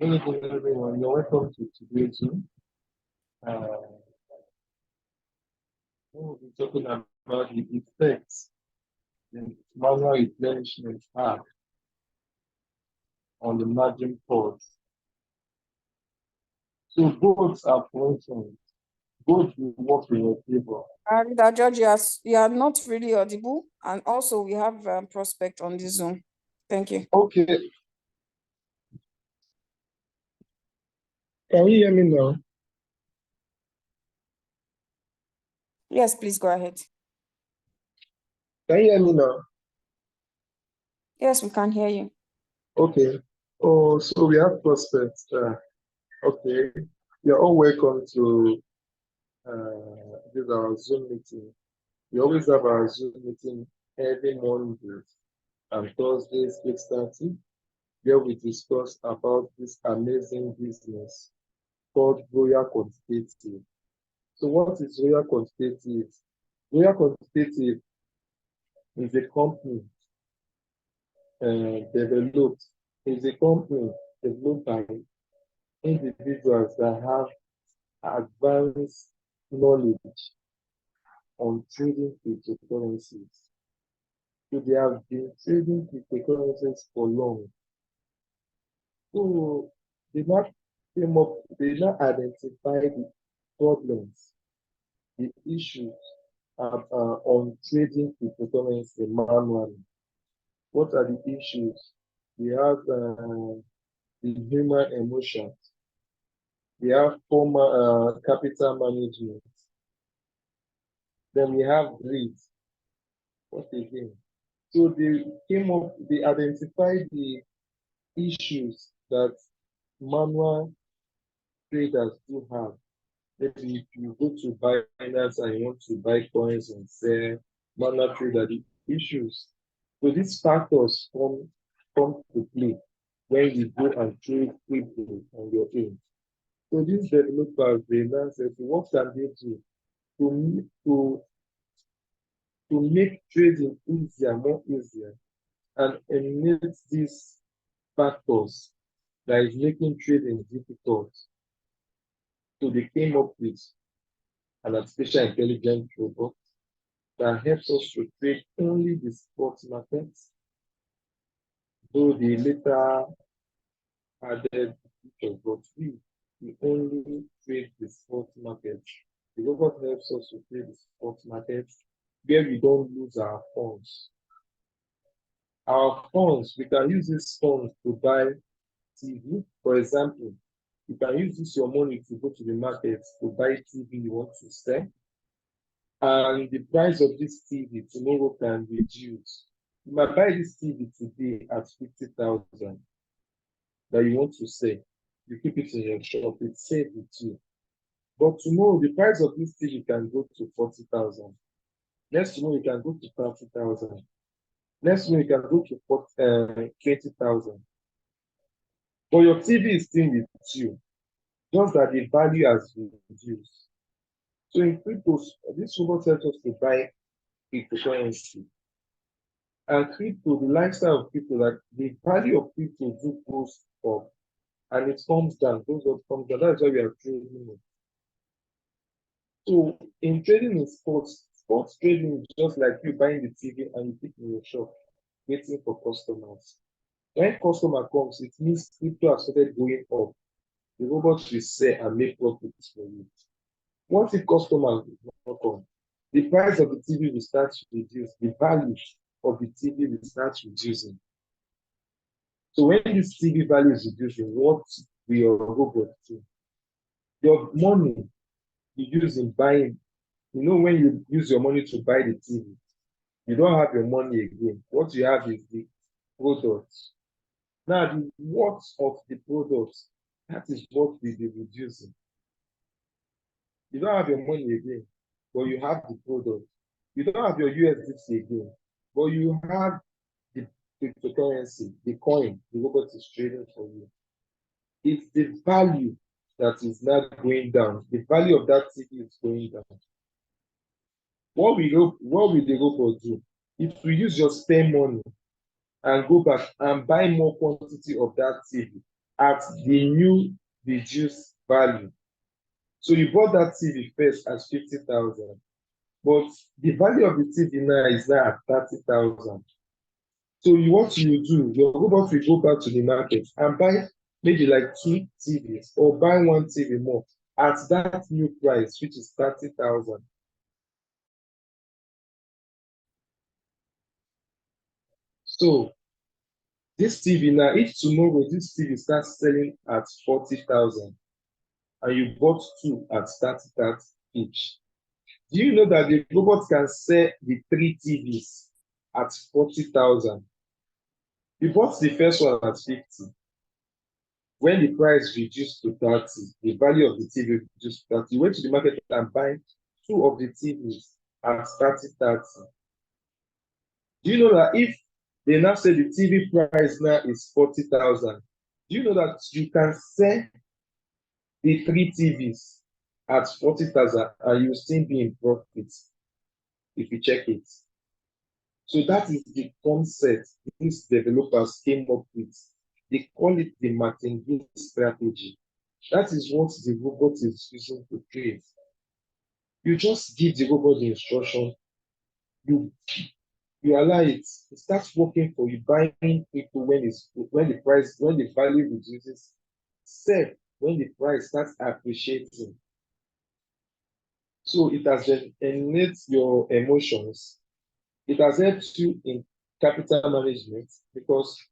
Good evening, everyone. You're welcome to today's Zoom. We'll be talking about the effects the manual replenishment have on the margin calls. So both are functions. Both will work in your favor. And George, you are not really audible, and also we have prospect on the Zoom. Thank you. Okay. Can you hear me now? Yes, please go ahead. Can you hear me now? Yes, we can hear you. Okay. Oh, so we have prospects. Okay. You're all welcome to this our Zoom meeting. We always have our Zoom meeting every Monday and Thursdays 8:30, where we discuss about this amazing business called Royal Quantitative. So what is Royal Quantitative? Royal Quantitative is a company developed, is a company developed by individuals that have advanced knowledge on trading cryptocurrencies. So they have been trading cryptocurrencies for long. So they not they not identify the problems, the issues on trading cryptocurrency manually. What are the issues? We have the human emotions. We have formal capital management. Then we have greed. What again? So they identified the issues that manual traders do have. Maybe if you go to Binance and you want to buy coins and sell, manual trader, the issues. So these factors come to play when you go and trade crypto on your own. So these developers, they now say, so what can they do to make trading easier, more easier, and eliminate these factors that is making trading difficult? So they came up with an artificial intelligence robot that helps us to trade only the spot markets, though they later added features, but we only trade the spot market. The robot helps us to trade the spot market where we don't lose our funds. Our funds, we can use these funds to buy TV. For example, you can use this your money to go to the market to buy TV you want to sell. And the price of this TV tomorrow can reduce. You might buy this TV today at 50,000 that you want to sell. You keep it in your shop, it's safe with you. But tomorrow, the price of this TV can go to 40,000. Next tomorrow, it can go to 30,000. Next tomorrow, it can go to 20,000. But your TV is still with you, just that the value has reduced. So in crypto, this robot helps us to buy cryptocurrency. And crypto, the lifestyle of crypto, like the value of crypto goes up and it comes down, goes up, comes down. That's why we are trading it. So in trading in sports trading is just like you buying the TV and you keep in your shop, waiting for customers. When customer comes, it means crypto has started going up. The robot will sell and make profits for you. Once the customer will come, the price of the TV will start to reduce, the value of the TV will start reducing. So when this TV value is reducing, what will your robot do? Your money you use in buying, when you use your money to buy the TV, you don't have your money again. What you have is the product. Now, the worth of the product, that is what will be reducing. You don't have your money again, but you have the product. You don't have your USDC again, but you have the cryptocurrency, the coin the robot is trading for you. It's the value that is now going down. The value of that TV is going down. What will the robot do? If we use your spare money and go back and buy more quantity of that TV, at the new reduced value. So you bought that TV first at 50,000, but the value of the TV now is now at 30,000. So what you do, your robot will go back to the market and buy maybe like two TVs or buy one TV more at that new price, which is 30,000. So this TV now, if tomorrow this TV starts selling at 40,000 and you bought two at 30,000 each, do you know that the robot can sell the three TVs at 40,000? You bought the first one at 50. When the price reduced to 30, the value of the TV reduced to 30, you went to the market and buy two of the TVs at 30,000. Do you know that if they now say the TV price now is 40,000, do you know that you can sell the three TVs at 40,000 and you still be in profit if you check it? So that is the concept these developers came up with. They call it the martingale strategy. That is what the robot is using to trade. You just give the robot the instruction, you you allow it starts working for you, buying people when the value reduces, sell when the price starts appreciating. So it has enhanced your emotions. It has helped you in capital management because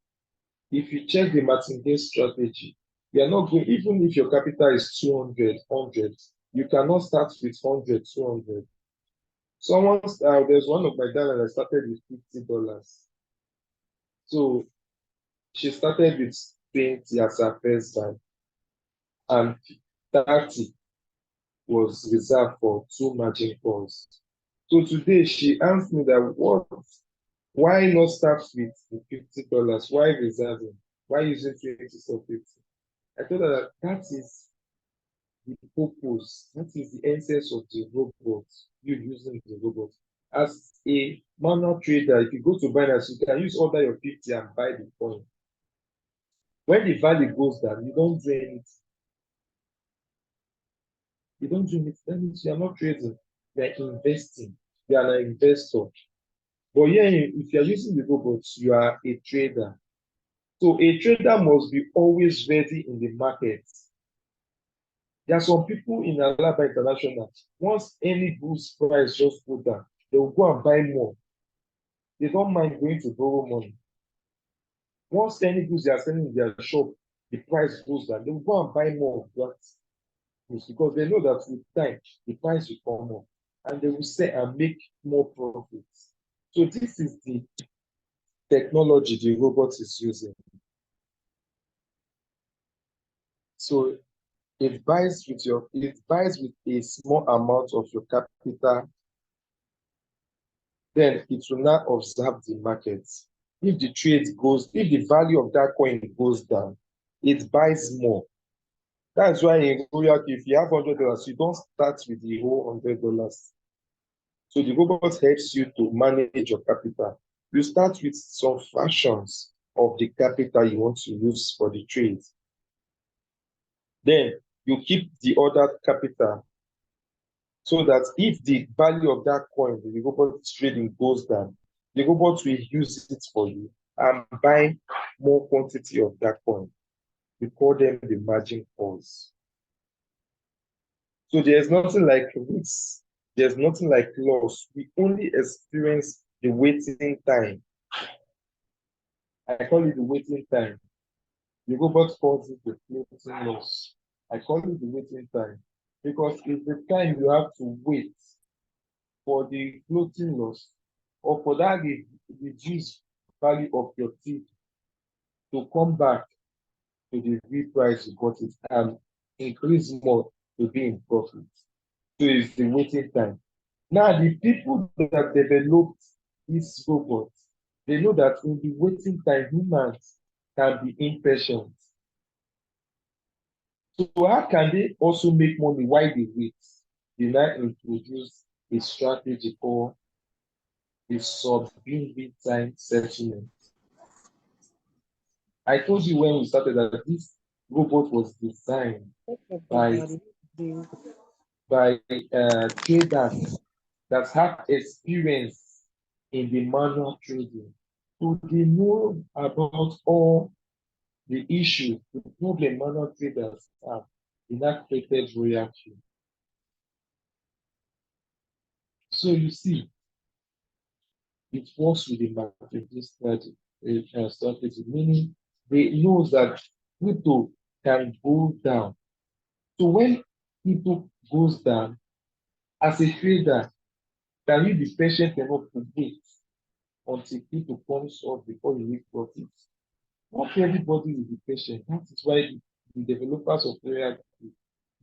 if you check the martingale strategy, you are not going, even if your capital is 200, 100, you cannot start with 100, 200. There's one of my darling that started with $50. So she started with 20 as her first buy, and 30 was reserved for two margin calls. So today she asked me that why not start with the $50? Why reserving? Why using 20 or 50? I told her that that is the purpose, that is the essence of the robot, you using the robot. As a manual trader, if you go to Binance, you can use order your 50 and buy the coin. When the value goes down, you don't do anything. You don't do anything. That means you are not trading, you are investing. You are an investor. But yeah, if you are using the robots, you are a trader. So a trader must be always ready in the market. There are some people in Alaba International, once any goods price just go down, they will go and buy more. They don't mind going to borrow money. Once any goods they are selling in their shop, the price goes down, they will go and buy more of that goods because they know that with time, the price will come up and they will sell and make more profits. So this is the technology the robot is using. So it buys with a small amount of your capital, then it will now observe the market. If the value of that coin goes down, it buys more. That's why in Royalq, if you have $100, you don't start with the whole $100. So the robot helps you to manage your capital. You start with some fractions of the capital you want to use for the trade. Then you keep the other capital so that if the value of that coin the robot is trading goes down, the robot will use it for you and buy more quantity of that coin. We call them the margin calls. So there's nothing like risk, there's nothing like loss. We only experience the waiting time. I call it the waiting time. The robot calls it the floating loss. I call it the waiting time because it's the time you have to wait for the floating loss or for that reduced value of your teeth to come back to the real price you got it and increase more to be in profit. So it's the waiting time. Now, the people that developed this robot, they know that in the waiting time, humans can be impatient. So how can they also make money while they wait? They now introduce a strategy called the sub-bin time settlement. I told you when we started that robot was designed Most of them by are the traders that have experience in the manual trading. So they know about all the issues, the problem manual traders have. They now created Royalq. So you see, it works with the marketing strategy, meaning they know that crypto can go down. So when crypto goes down, as a trader, can you be patient enough to wait until crypto comes up before you make profits? Not everybody will be patient. That is why the developers of Royalq,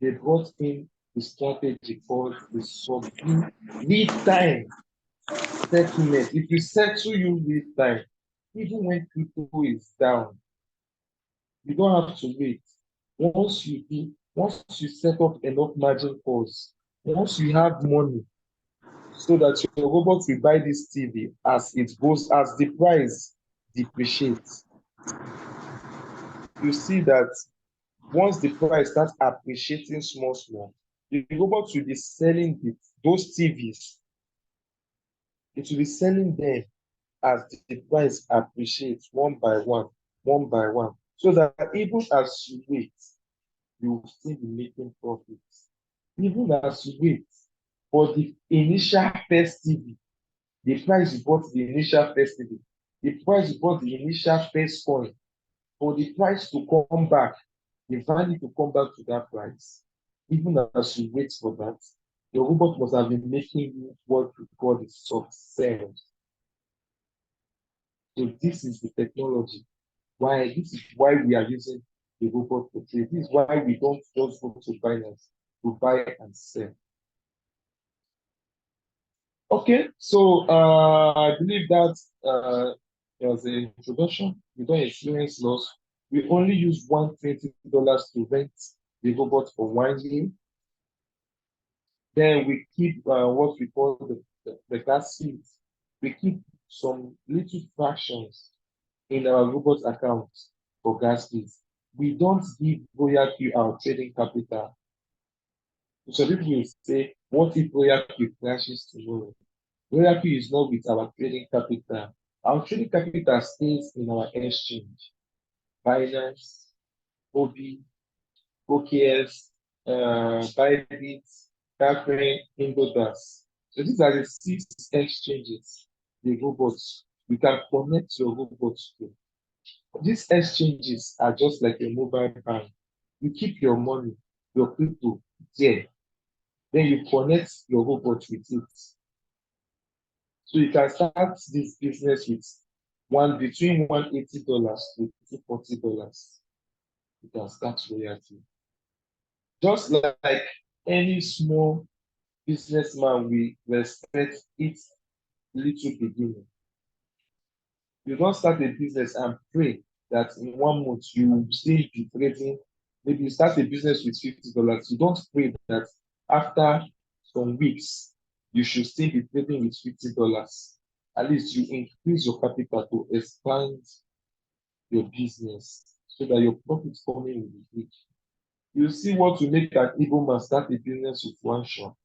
they brought in the strategy called the subdue lead time settlement. If you settle you lead time, even when crypto is down, you don't have to wait. Once you set up enough margin calls, once you have money, so that your robot will buy this TV as it goes, as the price depreciates. You see that once the price starts appreciating small, small, the robot will be selling those TVs. It will be selling them as the price appreciates one by one, so that even as you wait, you will still be making profits. Even as you wait for the initial first TV, the price you bought the initial first TV, the price you bought the initial first coin, for the price to come back, the value to come back to that price, even as you wait for that, your robot must have been making you what we call the success. So this is the technology. This is why we are using the robot to trade. This is why we don't just go to finance to buy and sell. Okay, so I believe that was the introduction. We don't experience loss. We only use $120 to rent the robot for 1 year. Then we keep what we call the gas fees. We keep some little fractions in our robot account for gas fees. We don't give Royalq our trading capital. So people will say, what if Royalq crashes tomorrow? Royalq is not with our trading capital. Our trading capital stays in our exchange. Binance, Obi, OKS, Bybit, Capri, Indodas. So these are the 6 exchanges, the robots. You can connect your robots to. These exchanges are just like a mobile bank. You keep your money, your crypto there. Then you connect your robot with it. So you can start this business with between $180 to $240. You can start royalty. Just like any small businessman will respect its little beginning. You don't start a business and pray that in 1 month you will still be trading. Maybe you start a business with $50. You don't pray that after some weeks you should still be trading with $50. At least you increase your capital to expand your business so that your profits coming will be big. You see what will make an Igbo man start a business with one shop,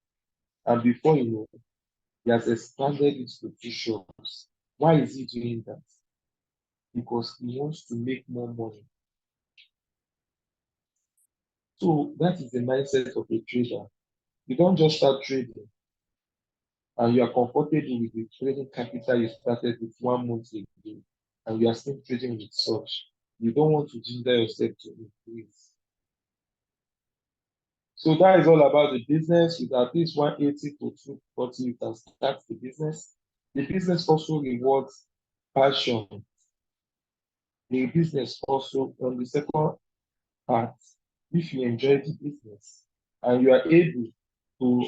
and before you know, he has expanded it to 2 shops. Why is he doing that? Because he wants to make more money. So that is the mindset of a trader. You don't just start trading and you are comfortable with the trading capital you started with 1 month ago, and you are still trading with such. You don't want to ginger yourself to increase. So that is all about the business. With at least 180 to 240, you can start the business. The business also rewards passion. The business also, on the second part, if you enjoy the business and you are able to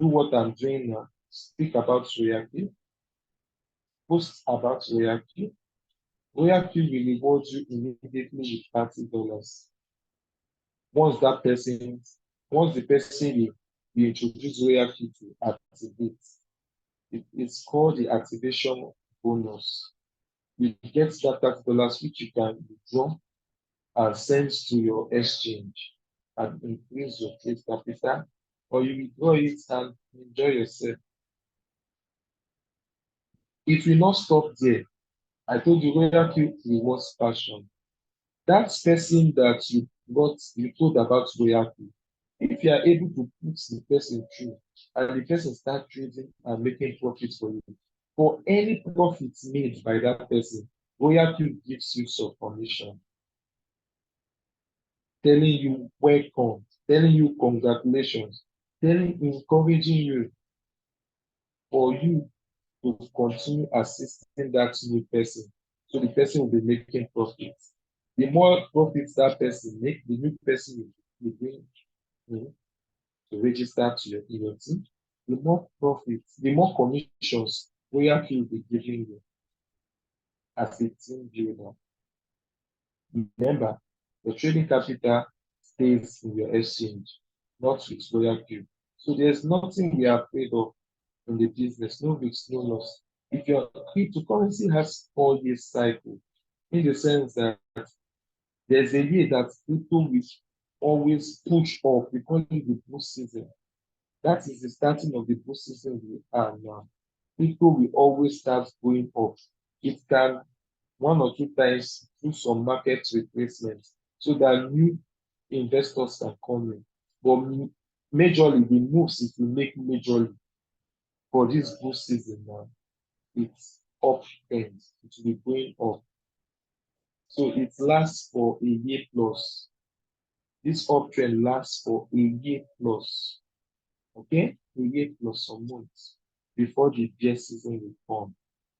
do what I'm doing now, speak about Royalq, post about Royalq, Royalq will reward you immediately with $30. Once that person, once the person you introduce Royalq to activate, it's called the activation bonus. You get that $30 which you can withdraw and send to your exchange and increase your trade capital, or you withdraw it and enjoy yourself. It will not stop there. I told you Royalq rewards passion. That person that you told about Royalq, if you are able to put the person through and the person start trading and making profits for you, for any profits made by that person, Royalq gives you some commission, telling you welcome, telling you congratulations, encouraging you for you to continue assisting that new person. So the person will be making profits. The more profits that person make, the new person will bring in to register to your team, the more profits, the more commissions Royalq will be giving you as a team builder. Remember, your trading capital stays in your exchange, not with Royalq. So there's nothing we are afraid of in the business, no risk, no loss. If your cryptocurrency has 4 year cycle, in the sense that there's a year that crypto will always push up, we call it the boost season. That is the starting of the boost season we are now. Crypto will always start going up. It can 1 or 2 times do some market replacement so that new investors can come in. But majorly, the moves it will make majorly for this boost season now, it's up trend. It will be going up. So it lasts for a year plus. This uptrend lasts for a year plus. Okay? A year plus some months before the bear season will come.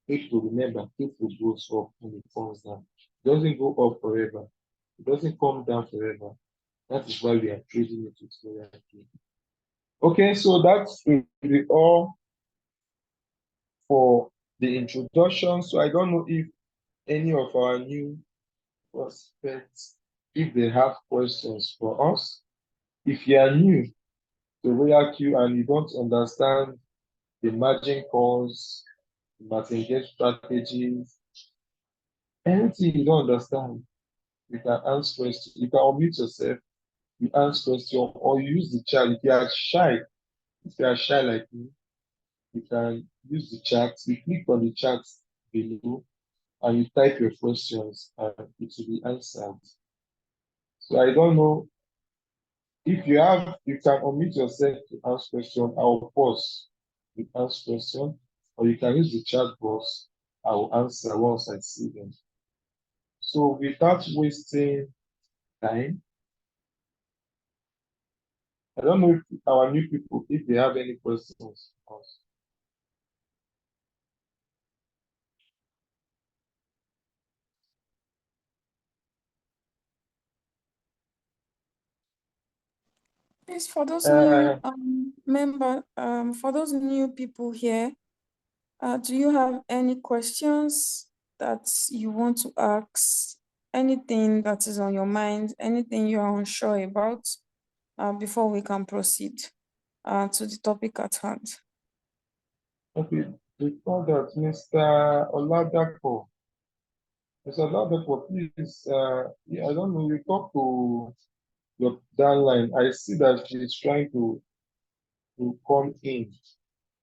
Crypto, remember, crypto goes up when it comes down. It doesn't go up forever. It doesn't come down forever. That is why we are trading it with Royalq. Okay, so that's really all for the introduction. So I don't know if any of our new prospects, if they have questions for us. If you are new to Royalq and you don't understand the margin calls, the martingale strategies, anything you don't understand, you can ask questions. You can unmute yourself, you ask questions, or you use the chat. If you are shy like me, you can use the chat. You click on the chat below and you type your questions and it will be answered. So I don't know if you can unmute yourself to ask question. I will pause to ask question, or you can use the chat box. I will answer once I see them. So without wasting time, I don't know if our new people, if they have any questions for us. Yes, for those new Uh, for those new people here, do you have any questions that you want to ask? Anything that is on your mind, anything you are unsure about, before we can proceed to the topic at hand? okay, before that, Mr. Oladapo, please, yeah, I don't know, you talk to your downline. I see that she's trying to come in.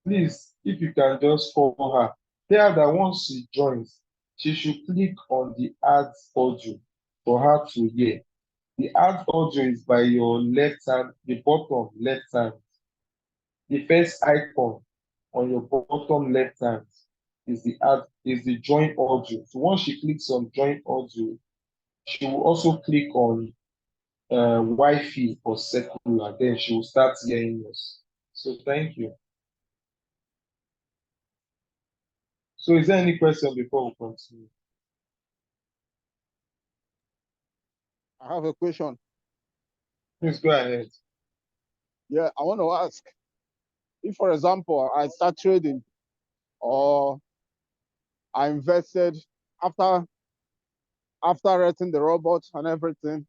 Please, if you can just call her, tell her that once she joins, she should click on the add audio for her to hear. The add audio is by your left hand, the bottom left hand. The first icon on your bottom left hand is the join audio. So once she clicks on join audio, she will also click on Wi-Fi or secular. Then she will start hearing us. So thank you. So is there any question before we continue? I have a question. Please go ahead. Yeah, I want to ask if, for example, I start trading or I invested after writing the robot and everything,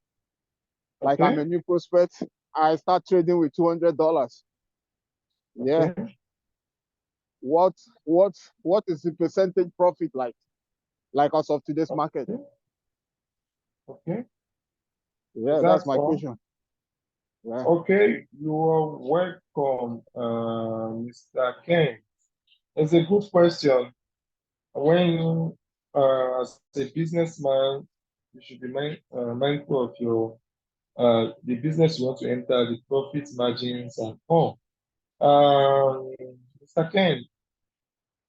like I'm Okay. a new prospect, I start trading with $200. Yeah. Okay. What is the percentage profit like as of today's market? Okay. Okay. Yeah, Is that's that my all? question. Yeah. Okay, you are welcome, Mr. Ken. It's a good question. When, as a businessman, you should be mindful of your the business you want to enter, the profit margins, and all. Um, Mr. Ken,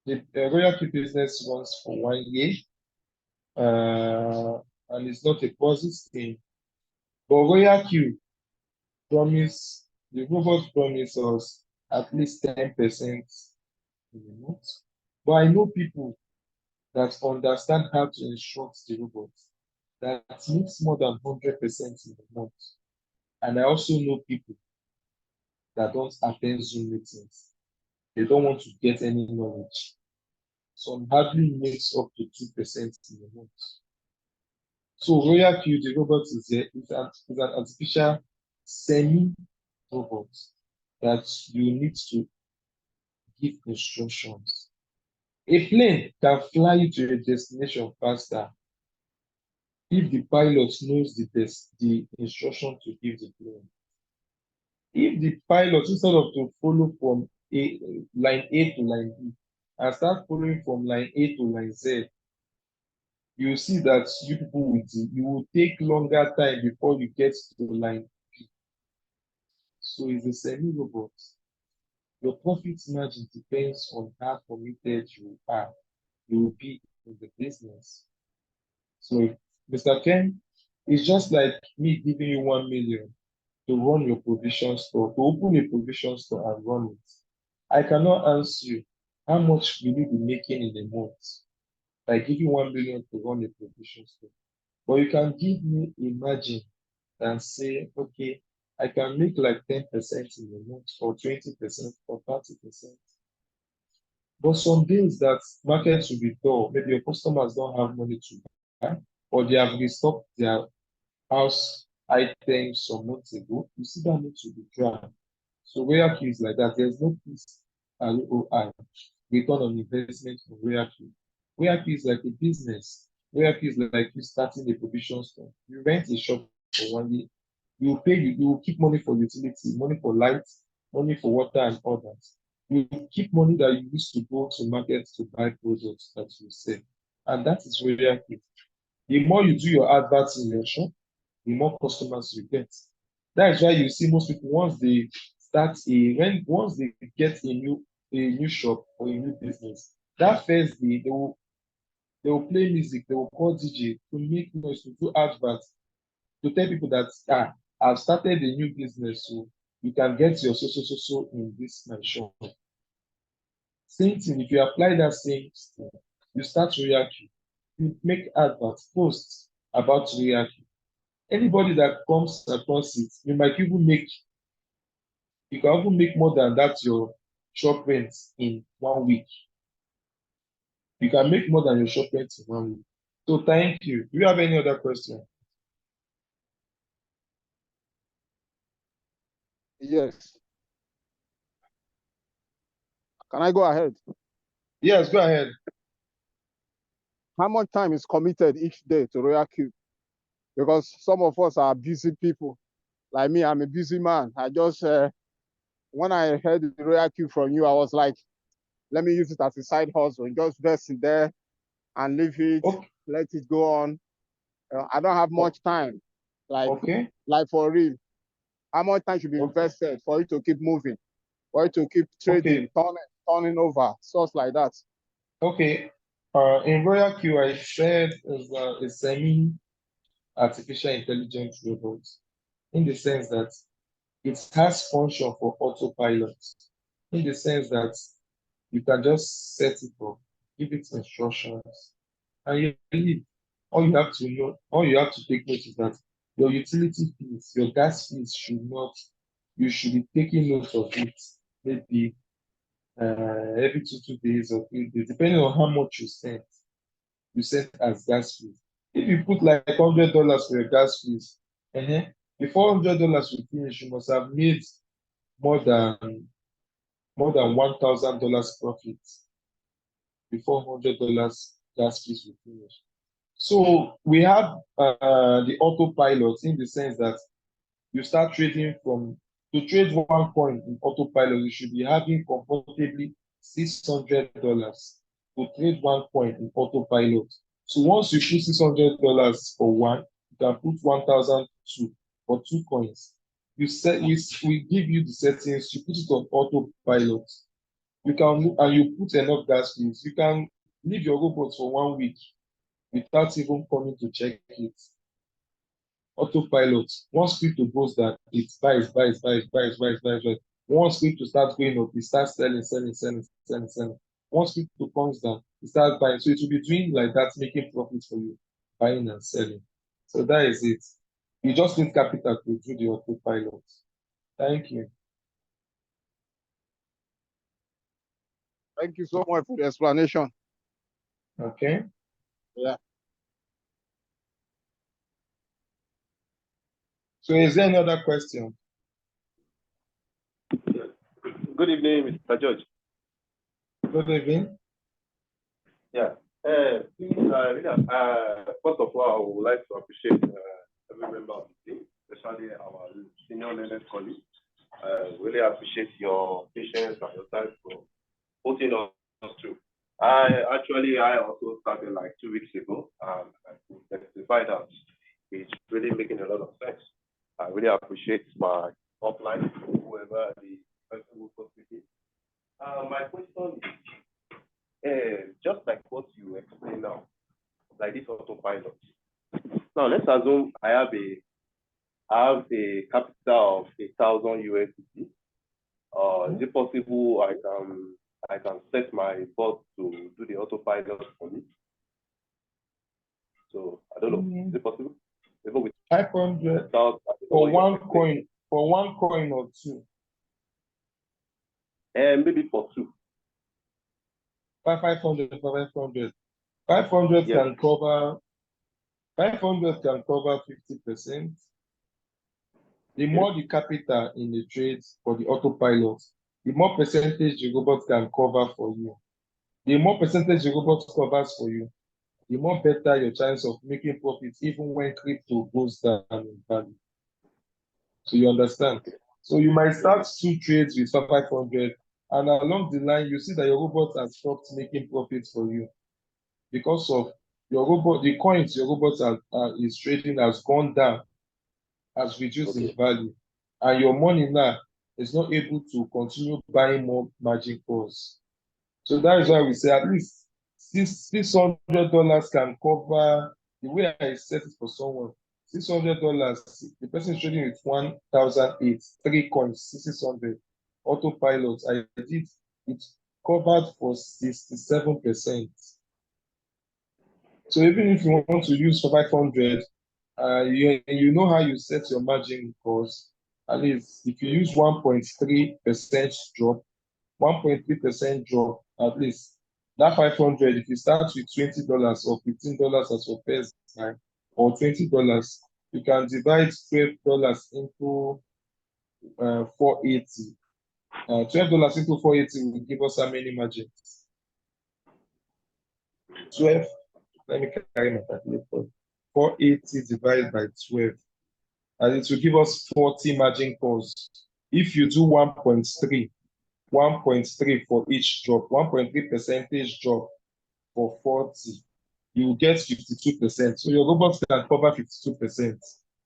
the Royalq business runs for 1 year, and it's not a process thing. But Royalq promise, the robot promise us at least 10% in a month. But I know people that understand how to instruct the robot that makes more than 100% in a month. And I also know people that don't attend Zoom meetings. They don't want to get any knowledge. Some hardly makes up to 2% in a month. So Royalq, the robot is an artificial semi-robot that you need to give instructions. A plane can fly you to a destination faster if the pilot knows the instruction to give the plane. If the pilot, instead of to follow from line A to line B and start following from line A to line Z, you see that you people you will take longer time before you get to line B. So it's a semi-robot. Your profit margin depends on how committed you will be in the business. So, Mr. Ken, it's just like me giving you 1 million to run your provision store, to open a provision store and run it. I cannot answer you how much will you be making in a month by giving 1 million to run a provision store. But you can give me a margin and say, okay, I can make like 10% in a month or 20% or 30%. But some days that markets will be dull, maybe your customers don't have money to buy, or they have restocked their house items some months ago, you see that need to be dry. So Royalq is like that. There's no peace ROI, return on investment for Royalq. Royalq is like a business. Royalq is like you starting a provision store. You rent a shop for 1 year, you will keep money for utility, money for light, money for water and all that. You keep money that you used to go to market to buy products that you sell. And that is Royalq. The more you do your adverts in your shop, the more customers you get. That is why you see most people once they get a new shop or a new business, that first day they will play music, they will call DJ to make noise, to do adverts, to tell people that I've started a new business, so you can get your so in this my shop. Same thing, if you apply that same thing, you start Royalq, you make adverts, posts about Royalq. Anybody that comes across it, you can even make more than that your shop rent in 1 week. You can make more than your shop rent in 1 week. So thank you. Do you have any other question? Yes. Can I go ahead? Yes, go ahead. How much time is committed each day to Royalq? Because some of us are busy people. Like me, I'm a busy man. I just when I heard the Royalq from you, I was like, let me use it as a side hustle and just invest in there and leave it, Okay. let it go on. I don't have much time, like Okay. like for real. How much time should be Okay. invested for you to keep moving, for you to keep trading, Okay. turning over, stuff like that? Okay. In Royalq, I said is a semi-artificial intelligence robot in the sense that it has function for autopilot, in the sense that you can just set it up, give it instructions, and you leave. All you have to take note is that your utility fees, your gas fees you should be taking note of it maybe every 2 days or 3 days, depending on how much you send as gas fees. If you put like $100 for your gas fees, before $100 will finish, you must have made more than $1,000 profit before $100 gas fees will finish. So we have the autopilot in the sense that you start trading from to trade one coin in autopilot, you should be having comfortably $600 to trade one coin in autopilot. So once you put $600 for one, you can put 1,002 for two coins. You set we give you the settings, you put it on autopilot. You can and you put enough gas fees. You can leave your robot for 1 week without even coming to check it. Autopilot. Once crypto goes that it buys. Once crypto starts going up, it starts selling. Once crypto comes down, it starts buying. So it will be doing like that, making profits for you, buying and selling. So that is it. You just need capital to do the autopilot. Thank you. Thank you so much for the explanation. Okay. Yeah. So is there any other question? Good evening, Mr. George. Good evening. Yeah. First of all, I would like to appreciate every member of the team, especially our senior learned colleagues. Really appreciate your patience and your time for putting us through. I also started like 2 weeks ago, and I can testify that it's really making a lot of sense. I really appreciate my upline, whoever the person who was speaking. My question is, just like what you explained now, like this autopilot. Now let's assume I have a capital of 1,000 USDT. Is it possible I can set my bot to do the autopilot for me? So I don't know. Is it possible? Even with 500 for one coin, or two. Maybe for two. 500 for 500. 500 Yes. can cover 50%. The more the capital in the trades for the autopilot, the more percentage the robot can cover for you. The more percentage the robot covers for you, the more better your chance of making profits even when crypto goes down in value. So you understand? So you might start two trades with 500, and along the line, you see that your robot has stopped making profits for you because of your robot, the coins your robot is trading has gone down, has reduced in value, and your money now is not able to continue buying more margin calls. So that is why we say at least $600 can cover the way I set it for someone. $600, the person is trading with 1,008, three coins, 600. Autopilot, I did it covered for 67%. So even if you want to use 500, you know how you set your margin calls. At least if you use 1.3% drop, 1.3% drop, at least that 500, if you start with $20 or $15 as your first time, or $20, you can divide $12 into 480. $12 into 480 will give us how many margins? 12. Let me carry my calculator. 480 divided by 12. And it will give us 40 margin calls. If you do 1.3 for each drop, 1.3 percentage drop for 40, you will get 52%. So your robot can cover 52%.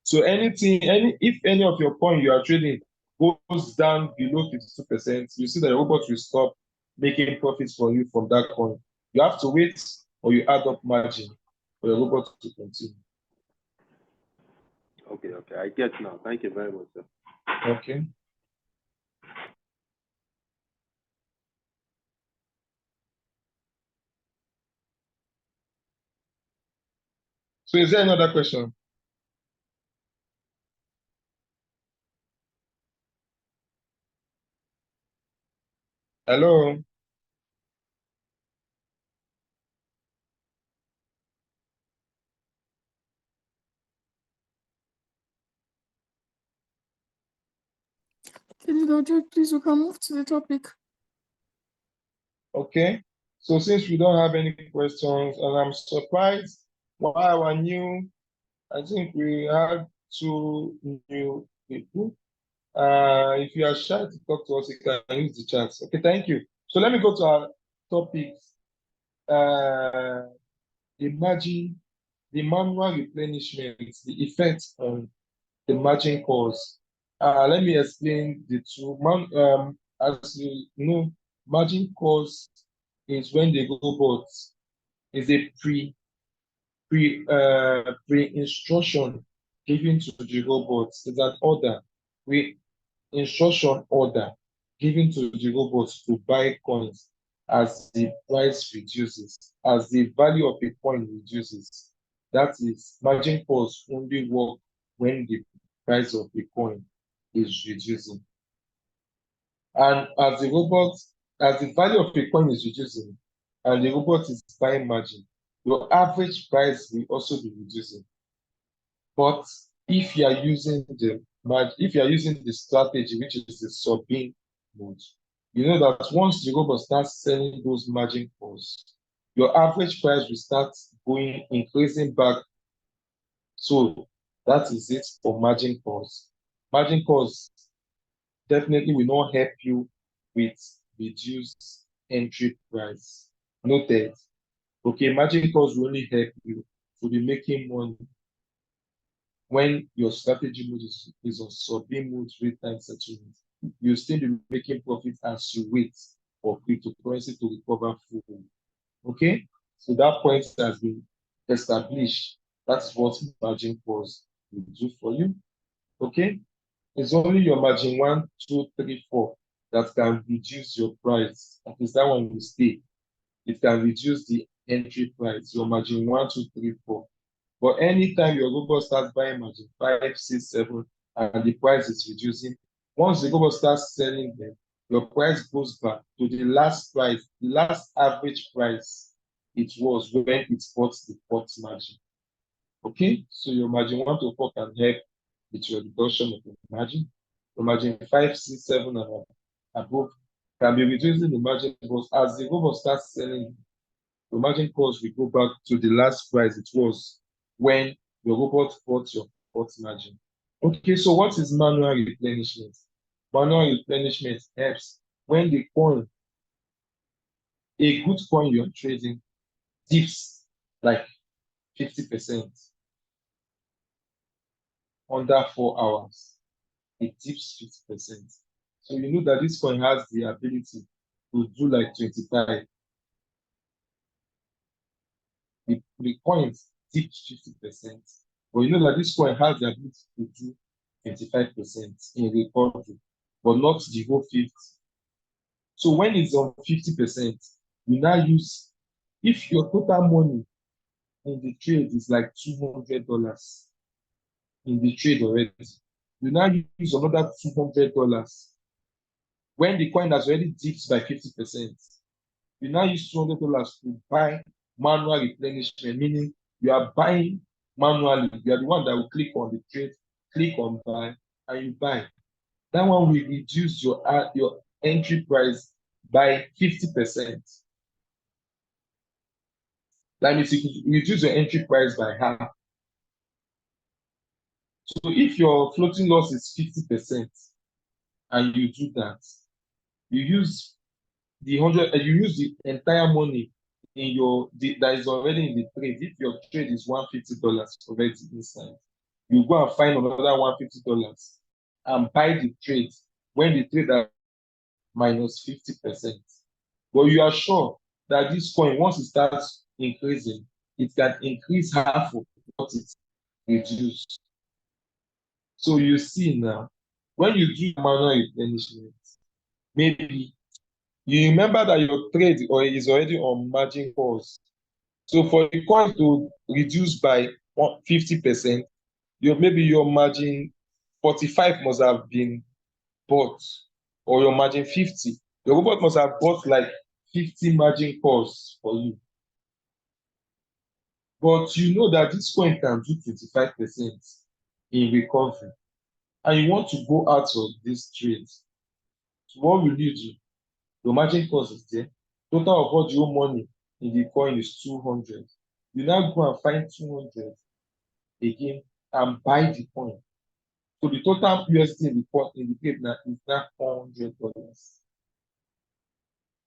So if any of your coin you are trading goes down below 52%, you see that your robot will stop making profits for you from that coin. You have to wait or you add up margin for your robot to continue. Okay, I get now. Thank you very much, sir. Okay. So is there another question? Hello? Please, we can move to the topic. Okay. So since we don't have any questions, and I'm surprised I think we had 2 new people. If you are shy to talk to us, you can use the chat. Okay, thank you. So let me go to our topic. Imagine the manual replenishment, the effect on the margin calls. Let me explain the two. As you know, margin calls is when the robot is a pre-instruction given to the robot. Is an order, pre-instruction order given to the robot to buy coins as the price reduces, as the value of a coin reduces. That is, margin calls only work when the price of the coin is reducing. And as the value of a coin is reducing and the robot is buying margin, your average price will also be reducing. But if you are using the strategy, which is the sub-bin mode, you know that once the robot starts selling those margin calls, your average price will start increasing back. So that is it for margin calls. Margin calls definitely will not help you with reduced entry price. Noted. Okay, margin calls will only help you to be making money when your strategy mode is on sub-bin mode real-time settlement. You still be making profit as you wait for cryptocurrency to recover fully. Okay, so that point has been established. That's what margin calls will do for you. Okay, it's only your margin 1, 2, 3, 4 that can reduce your price. At least that one will stay. It can reduce the entry price, your margin 1, 2, 3, 4. But anytime your robot starts buying margin 5, 6, 7, and the price is reducing, once the robot starts selling them, your price goes back to the last price, the last average price it was when it bought the pot margin. Okay, so your margin 1 to 4 can help with your reduction of the margin. Your margin 5, 6, 7, and above can be reducing the margin, because as the robot starts selling, the margin calls will go back to the last price it was when the robot bought your pot margin. Okay, so what is manual replenishment? Manual replenishment helps when the coin, a good coin you're trading, dips like 50% under 4 hours. It dips 50%. So you know that this coin has the ability to do like 25. The coins dips 50%. But you know that this coin has the ability to do 25% in recovery, but not the whole 50. So when it's on 50%, you now use, if your total money in the trade is like $200 in the trade already, you now use another $200. When the coin has already dipped by 50%, you now use $200 to buy manual replenishment, meaning you are buying manually. You are the one that will click on the trade, click on buy, and you buy. That one will reduce your entry price by 50%. That means you reduce your entry price by half. So if your floating loss is 50% and you do that, you use you use the entire money in that is already in the trade. If your trade is $150 already inside, you go and find another $150 and buy the trade when the trade are minus 50%. But you are sure that this coin, once it starts increasing, it can increase half of what it reduced. So you see now, when you do manual replenishment, maybe you remember that your trade is already on margin calls. So for the coin to reduce by 50%, maybe your margin 45 must have been bought, or your margin 50. Your robot must have bought like 50 margin calls for you. But you know that this coin can do 25% in recovery, and you want to go out of this trade. So what will you do? Your margin cost is there. Total of what you owe money in the coin is 200. You now go and find 200 again and buy the coin. So the total USD in the trade now is now $400.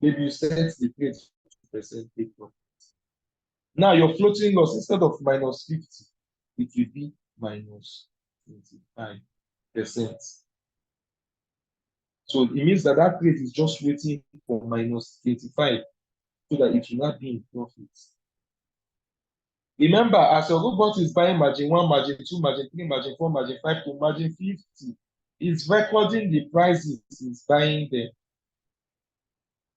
Maybe you set the trade 2% take profit. Now your floating loss, instead of minus 50, it will be minus 25%. So it means that that trade is just waiting for minus 25 so that it will not be in profit. Remember, as your robot is buying margin 1, margin 2, margin 3, margin 4, margin 5 to margin 50, it's recording the prices it's buying them.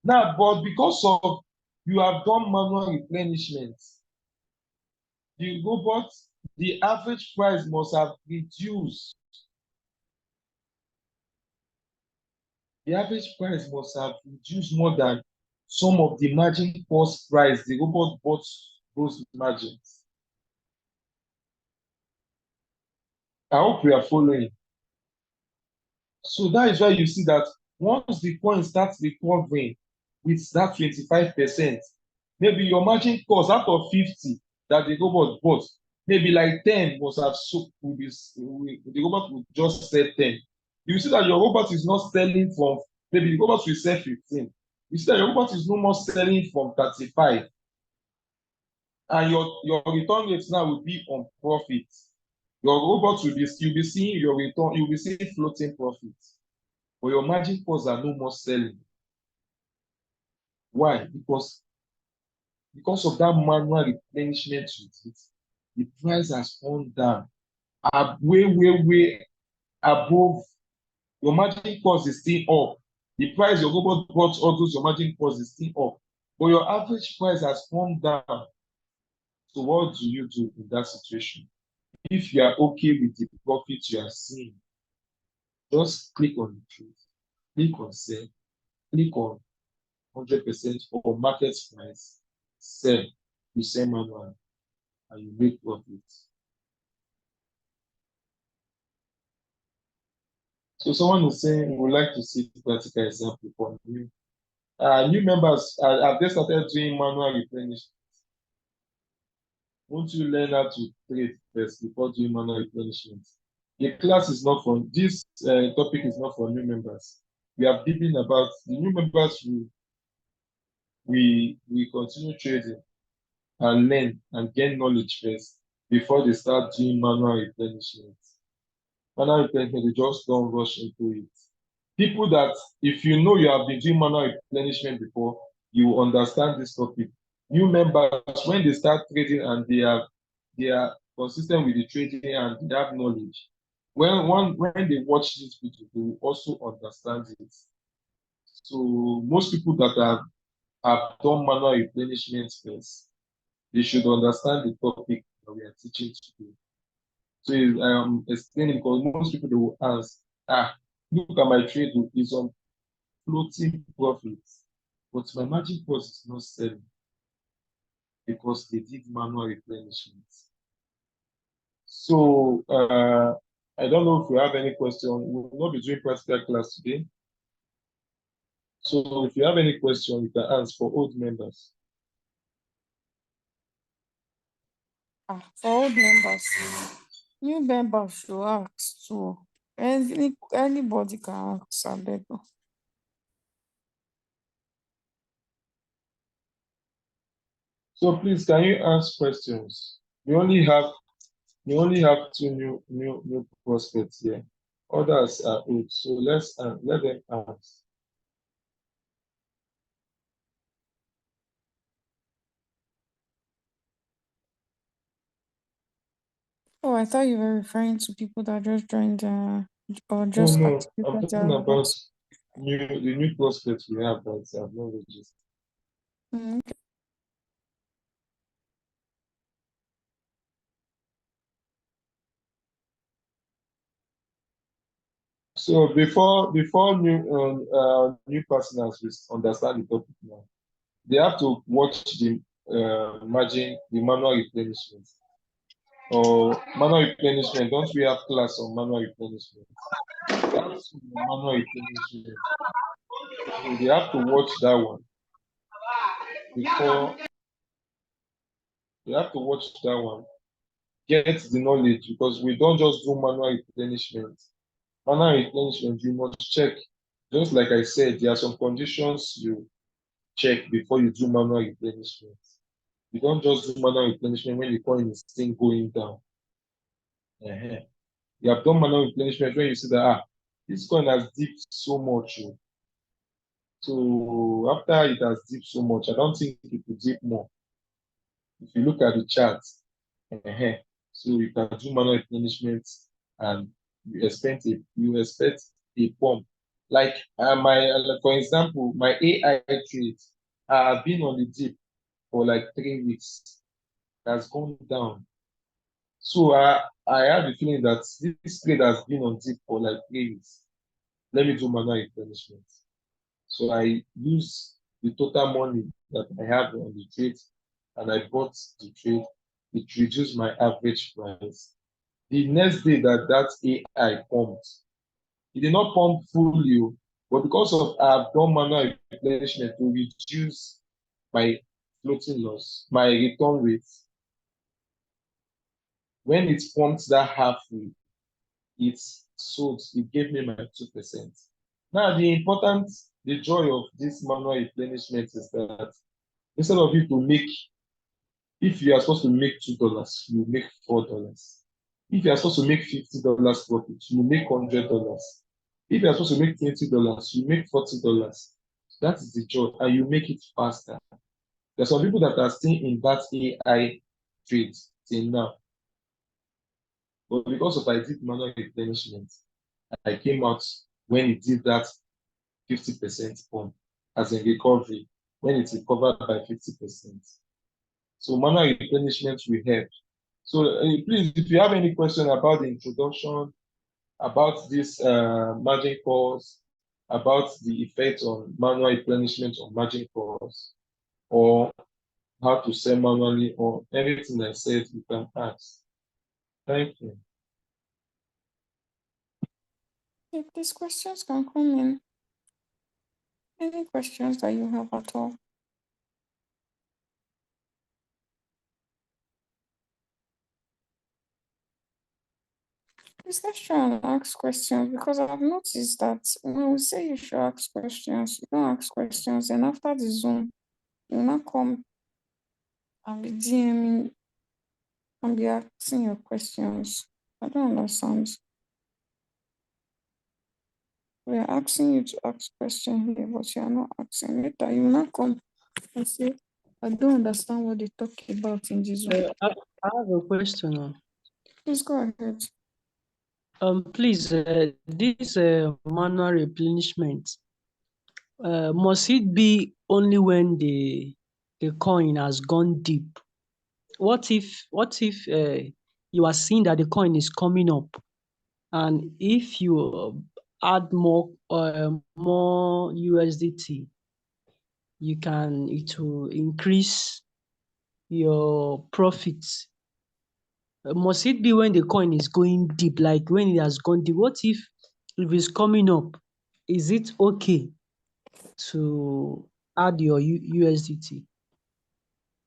Now, but because of you have done manual replenishment, the robot, the average price must have reduced. The average price must have reduced more than some of the margin cost price the robot bought those margins. I hope we are following. So that is why you see that once the coin starts recovering with that 25%, maybe your margin cost out of 50 that the robot bought, maybe like 10 must have sold, the robot will just sell 10. You see that your robot is not selling from, maybe the robot will sell 15. You see that your robot is no more selling from 35. And your return rate now will be on profit. Your robot will be, you'll be seeing your return, you'll be seeing floating profits. But your margin costs are no more selling. Why? Because of that manual replenishment with it, the price has gone down way above. Your margin cost is still up. The price your robot bought all those, your margin cost is still up. But your average price has gone down. So what do you do in that situation? If you are okay with the profit you are seeing, just click on the trade, click on sell, click on 100% for market price, sell, you sell manual, and you make profit. So someone is saying we would like to see practical example for new members. Have they started doing manual replenishment? Won't you learn how to trade first before doing manual replenishment? The class is not for this topic is not for new members. We are dealing about the new members. We continue trading and learn and gain knowledge first before they start doing manual replenishment. Manual replenishment, they just don't rush into it. People that, if you know you have been doing manual replenishment before, you will understand this topic. New members, when they start trading and they are consistent with the trading and they have knowledge, when they watch this video, they will also understand it. So most people that have done manual replenishment first, they should understand the topic that we are teaching today. So I'm explaining because most people they will ask, look at my trade is on floating profits, but my margin cost is not selling because they did manual replenishment. So I don't know if you have any question. We will not be doing practical class today. So if you have any question, you can ask for old members. For old members, new members should ask too. Anybody can ask, I beg. So please, can you ask questions? We only have two new prospects here. Others are old, so let them ask. Oh, I thought you were referring to people that just joined or No, just I'm activated their talking about robots. the new prospects we have that have not registered. Okay. So before new personals understand the topic now, they have to watch the manual replenishment or manual replenishment. Don't we have class on manual replenishment? That's manual replenishment. So they have to watch that one before You have to watch that one. Get the knowledge, because we don't just do manual replenishment. Manual replenishment, you must check. Just like I said, there are some conditions you check before you do manual replenishment. You don't just do manual replenishment when the coin is still going down. You have done manual replenishment when you see that this coin has dipped so much. So after it has dipped so much, I don't think it will dip more. If you look at the chart, so you can do manual replenishment and you expect a pump. Like for example, my AI trade, I've been on the dip for like 3 weeks. It has gone down. So I have the feeling that this trade has been on dip for like 3 weeks. Let me do manual replenishment. So I use the total money that I have on the trade and I bought the trade. It reduced my average price. The next day that AI pumped, it did not pump fully, but because of I've done manual replenishment to reduce my floating loss, my return rate, when it pumped that halfway, it sold, it gave me my 2%. Now, the joy of this manual replenishment is that instead of you to make, if you are supposed to make $2, you make $4. If you are supposed to make $50 profit, you make $100. If you are supposed to make $20, you make $40. That is the joy, and you make it faster. There are some people that are still in that AI trade till now. But because of I did manual replenishment, I came out when it did that 50% pump as a recovery, when it recovered by 50%. So manual replenishment will help. So please, if you have any question about the introduction, about this margin calls, about the effect on manual replenishment on margin calls, or how to sell manually, or anything I said, you can ask. Thank you. If these questions can come in, any questions that you have at all? Please let's try and ask questions, because I've noticed that when we say you should ask questions, you don't ask questions, and after the Zoom, you will not come and be DMing and be asking your questions. I don't understand. We are asking you to ask questions here, but you are not asking. Later, you will not come and say, I don't understand what they talk about in this Zoom. I have a question. Please go ahead. Please, this manual replenishment, must it be only when the coin has gone deep? What if you are seeing that the coin is coming up, and if you add more USDT, it will increase your profits? Must it be when the coin is going deep, like when it has gone deep? What if it's coming up? Is it okay to add your USDT?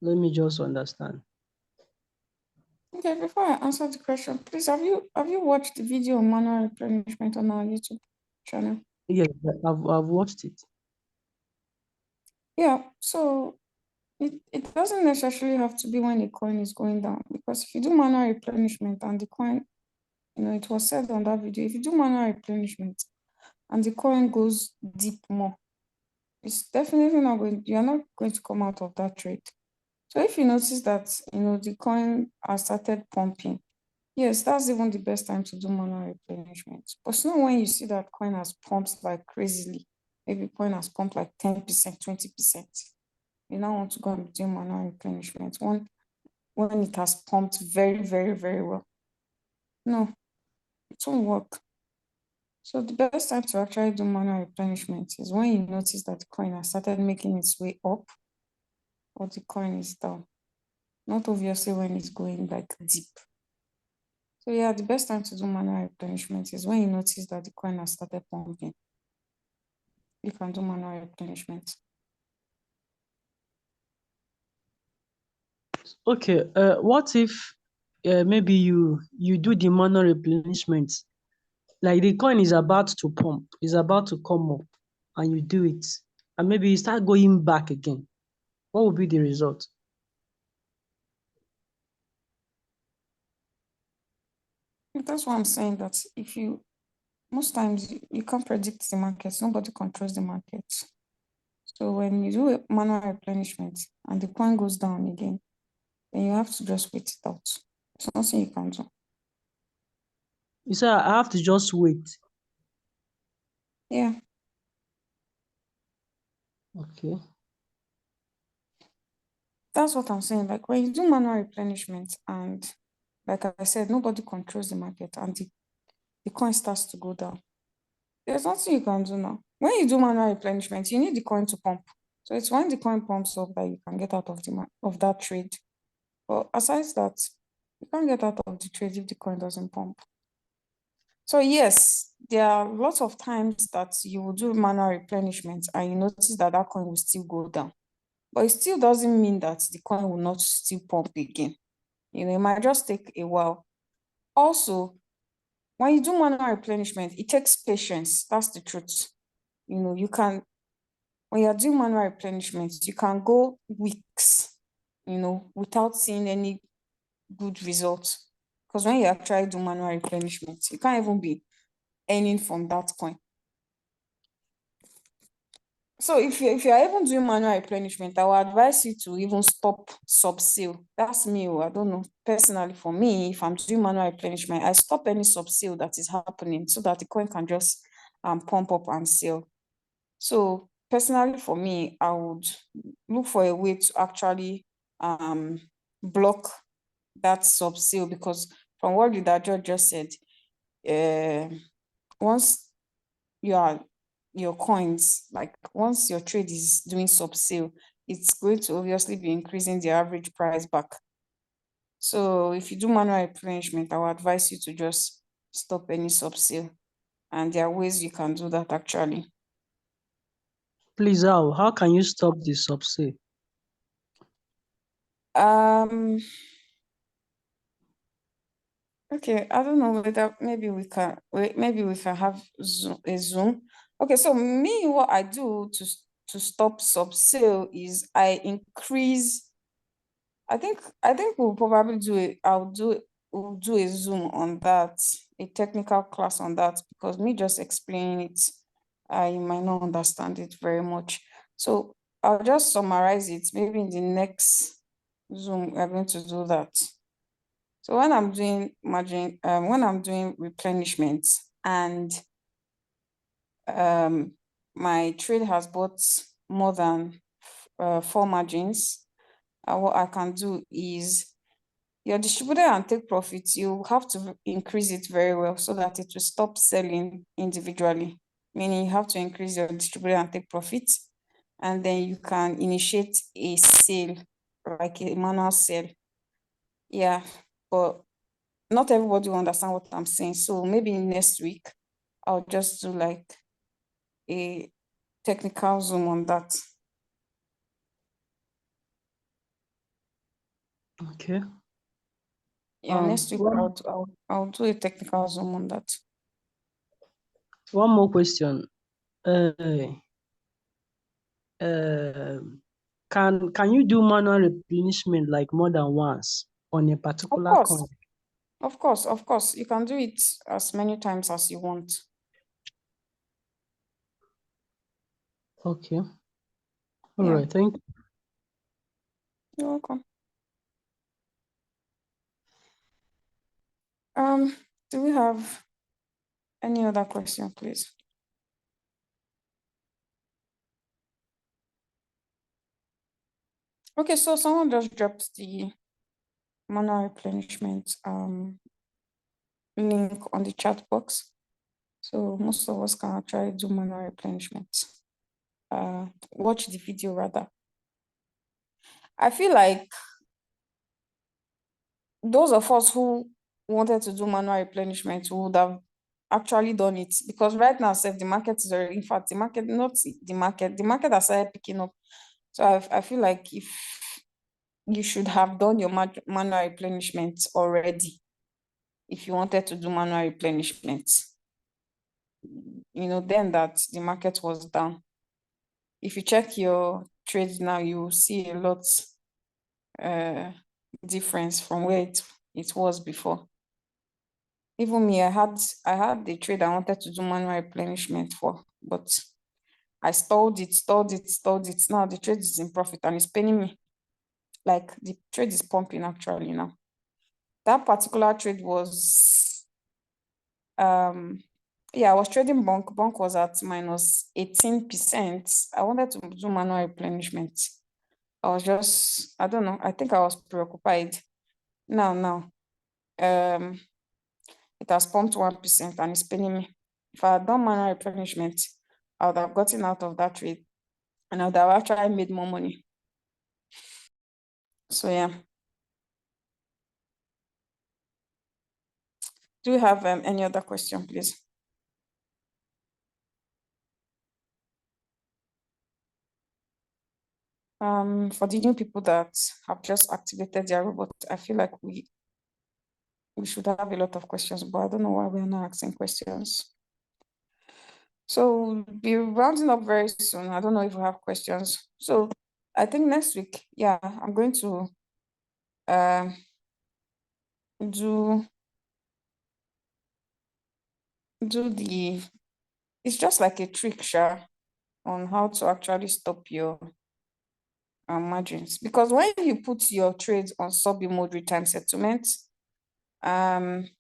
Let me just understand. Okay, before I answer the question, please have you watched the video on manual replenishment on our YouTube channel? Yes, I've watched it. Yeah, so it doesn't necessarily have to be when the coin is going down, because if you do manual replenishment and the coin, it was said on that video, if you do manual replenishment and the coin goes deep more, it's definitely not you're not going to come out of that trade. So if you notice that, the coin has started pumping, yes, that's even the best time to do manual replenishment. But it's not when you see that coin has pumped like crazily. Maybe coin has pumped like 10%, 20%. You now want to go and do manual replenishment when it has pumped very, very, very well. No, it won't work. So the best time to actually do manual replenishment is when you notice that the coin has started making its way up or the coin is down. Not obviously when it's going like deep. So yeah, the best time to do manual replenishment is when you notice that the coin has started pumping. You can do manual replenishment. Okay, what if maybe you do the manual replenishment, like the coin is about to pump, is about to come up, and you do it, and maybe you start going back again. What would be the result? That's why I'm saying that if you most times you can't predict the market. Nobody controls the market. So when you do a manual replenishment and the coin goes down again, then you have to just wait it out. There's nothing you can do. You say I have to just wait. Yeah. Okay. That's what I'm saying. Like when you do manual replenishment and like I said, nobody controls the market and the coin starts to go down. There's nothing you can do now. When you do manual replenishment, you need the coin to pump. So it's when the coin pumps up that you can get out of of that trade. But aside that, you can't get out of the trade if the coin doesn't pump. So yes, there are lots of times that you will do manual replenishment and you notice that that coin will still go down. But it still doesn't mean that the coin will not still pump again. You know, it might just take a while. Also, when you do manual replenishment, it takes patience. That's the truth. You know, when you're doing manual replenishment, you can go weeks, you know, without seeing any good results. Because when you actually do manual replenishment, you can't even be earning from that coin. So if you're even doing manual replenishment, I would advise you to even stop sub-sale. That's me. I don't know. Personally, for me, if I'm doing manual replenishment, I stop any sub-sale that is happening so that the coin can just pump up and sell. So personally, for me, I would look for a way to actually block that sub-sale, because from what the judge just said, once your coins, like once your trade is doing sub-sale, it's going to obviously be increasing the average price back. So if you do manual replenishment, I would advise you to just stop any sub-sale. And there are ways you can do that actually. Please, how can you stop the sub-sale? Okay, I don't know whether maybe we can have a Zoom. Okay, so me, what I do to stop sub-sale is I increase. I think we'll probably we'll do a Zoom on that, a technical class on that, because me just explaining it, you might not understand it very much. So I'll just summarize it. Maybe in the next Zoom, we're going to do that. So when I'm doing margin, when I'm doing replenishment and my trade has bought more than 4 margins, what I can do is your distributor and take profits, you have to increase it very well so that it will stop selling individually. Meaning you have to increase your distributor and take profits, and then you can initiate a sale, like a manual sale. Yeah, but not everybody will understand what I'm saying. So maybe next week, I'll just do like a technical Zoom on that. Okay. Yeah, next week I'll do a technical Zoom on that. One more question. Can you do manual replenishment like more than once on a particular coin? Of course. You can do it as many times as you want. Okay. All right. Thank you. You're welcome. Do we have any other question, please? Okay, so someone just dropped the manual replenishment link on the chat box. So most of us can actually do manual replenishment. Watch the video rather. I feel like those of us who wanted to do manual replenishment would have actually done it, because right now, the market is already, in fact, the market has started picking up. So I feel like if you should have done your manual replenishment already if you wanted to do manual replenishment. Then that the market was down. If you check your trades now, you will see a lot difference from where it was before. Even me, I had the trade I wanted to do manual replenishment for, but I stalled it. Now the trade is in profit and it's paying me. Like the trade is pumping actually now. That particular trade was, I was trading Bonk. Bonk was at minus 18%. I wanted to do manual replenishment. I don't know. I think I was preoccupied. Now, it has pumped 1% and it's paying me. If I had done manual replenishment, I would have gotten out of that trade and I would have actually made more money. So yeah. Do you have any other question, please? For the new people that have just activated their robot, I feel like we should have a lot of questions, but I don't know why we're not asking questions. So we'll be rounding up very soon. I don't know if we have questions. So I think next week, yeah, I'm going to do it's just like a trick on how to actually stop your margins. Because when you put your trades on sub-mode real-time settlement, and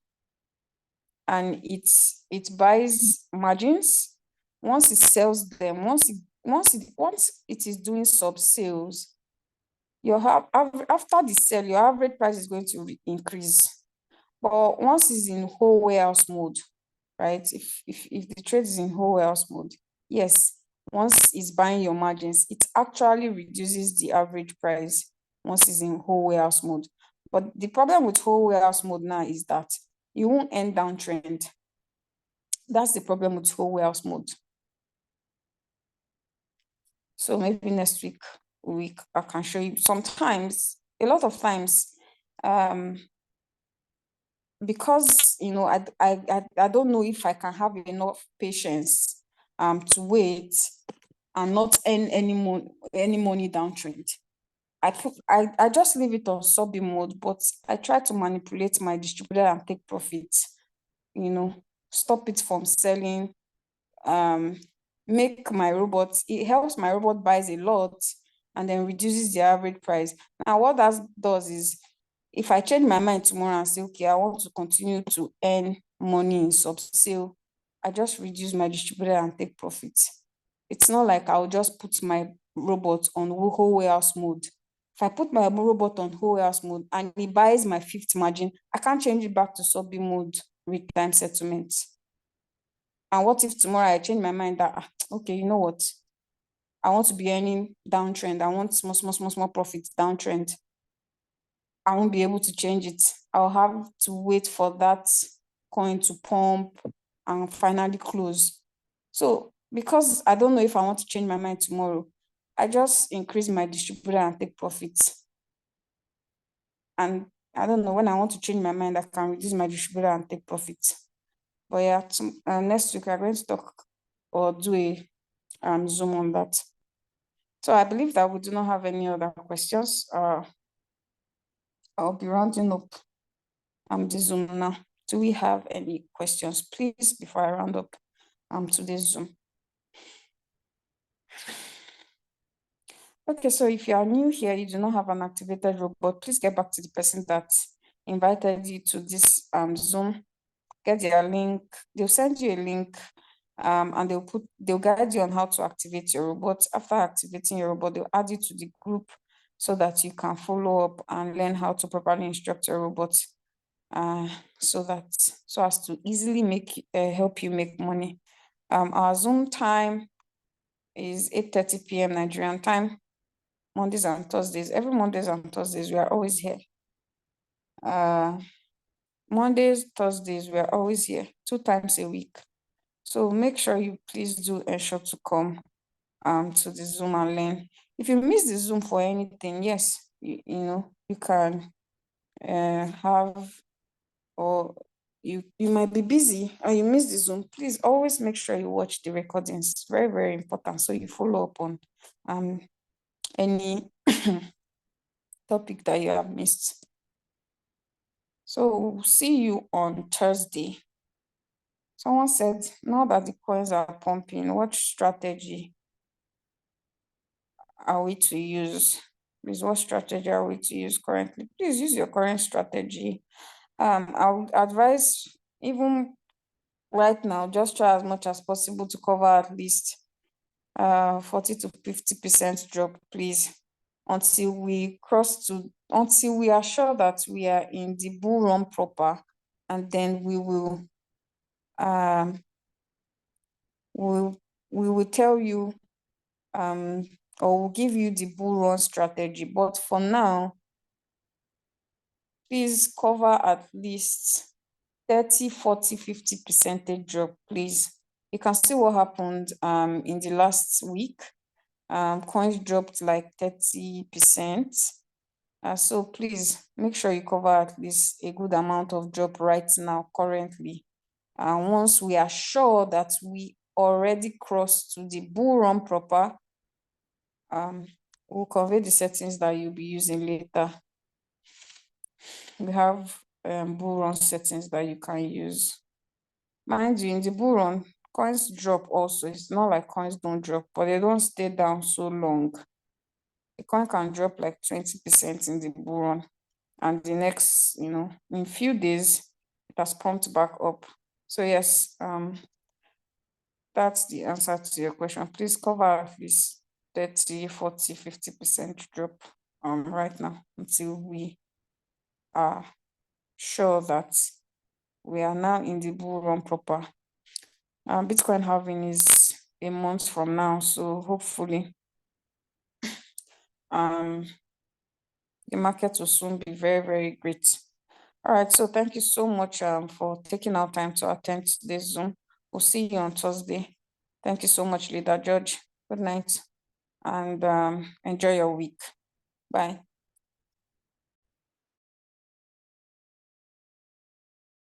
it buys margins, once it sells them, once it is doing sub sales, after the sale, your average price is going to increase. But once it's in whole warehouse mode, right? If the trade is in whole warehouse mode, yes, once it's buying your margins, it actually reduces the average price once it's in whole warehouse mode. But the problem with whole warehouse mode now is that you won't end downtrend. That's the problem with whole warehouse mode. So maybe next week I can show you. Sometimes, a lot of times, because I don't know if I can have enough patience to wait and not earn any money downtrend. I just leave it on sub mode, but I try to manipulate my distributor and take profit. Stop it from selling. Make my robot. It helps my robot buys a lot and then reduces the average price. Now, what that does is, if I change my mind tomorrow and say, okay, I want to continue to earn money in sub-sale, I just reduce my distributor and take profit. It's not like I'll just put my robot on whole warehouse mode. If I put my robot on whole warehouse mode and it buys my fifth margin, I can't change it back to sub mode real-time settlement. And what if tomorrow I change my mind that, okay, you know what? I want to be earning downtrend. I want small profits downtrend. I won't be able to change it. I'll have to wait for that coin to pump and finally close. So because I don't know if I want to change my mind tomorrow, I just increase my distributor and take profits. And I don't know, when I want to change my mind, I can reduce my distributor and take profits. But yeah, next week we're going to talk or do a Zoom on that. So I believe that we do not have any other questions. I'll be rounding up the Zoom now. Do we have any questions, please, before I round up today's Zoom? Okay, so if you are new here, you do not have an activated robot, please get back to the person that invited you to this Zoom. Get their link. They'll send you a link, and they'll guide you on how to activate your robot. After activating your robot, they'll add you to the group so that you can follow up and learn how to properly instruct your robot, so as to easily help you make money. Our Zoom time is 8:30 p.m. Nigerian time, Mondays and Thursdays. Every Mondays and Thursdays, we are always here. Mondays, Thursdays, we are always here 2 times a week. So make sure you please do ensure to come to the Zoom and learn. If you miss the Zoom for anything, yes, you can have, or you might be busy or you miss the Zoom. Please always make sure you watch the recordings. It's very, very important. So you follow up on any topic that you have missed. So we'll see you on Thursday. Someone said, now that the coins are pumping, what strategy are we to use? Please, what strategy are we to use currently? Please use your current strategy. I would advise, even right now, just try as much as possible to cover at least 40 to 50% drop, please, until we are sure that we are in the bull run proper, and then we will tell you or we'll give you the bull run strategy. But for now, please cover at least 30, 40, 50% drop, please. You can see what happened in the last week. Coins dropped like 30%. So please make sure you cover at least a good amount of drop right now, currently. And once we are sure that we already crossed to the bull run proper, we'll convey the settings that you'll be using later. We have bull run settings that you can use. Mind you, in the bull run, coins drop also. It's not like coins don't drop, but they don't stay down so long. A coin can drop like 20% in the bull run, and the next, in a few days, it has pumped back up. So yes, that's the answer to your question. Please cover at least 30, 40, 50% drop right now until we are sure that we are now in the bull run proper. Bitcoin halving is a month from now, so hopefully the market will soon be very, very great. All right, so thank you so much for taking our time to attend this Zoom. We'll see you on Thursday. Thank you so much, Leader George. Good night, and enjoy your week. Bye.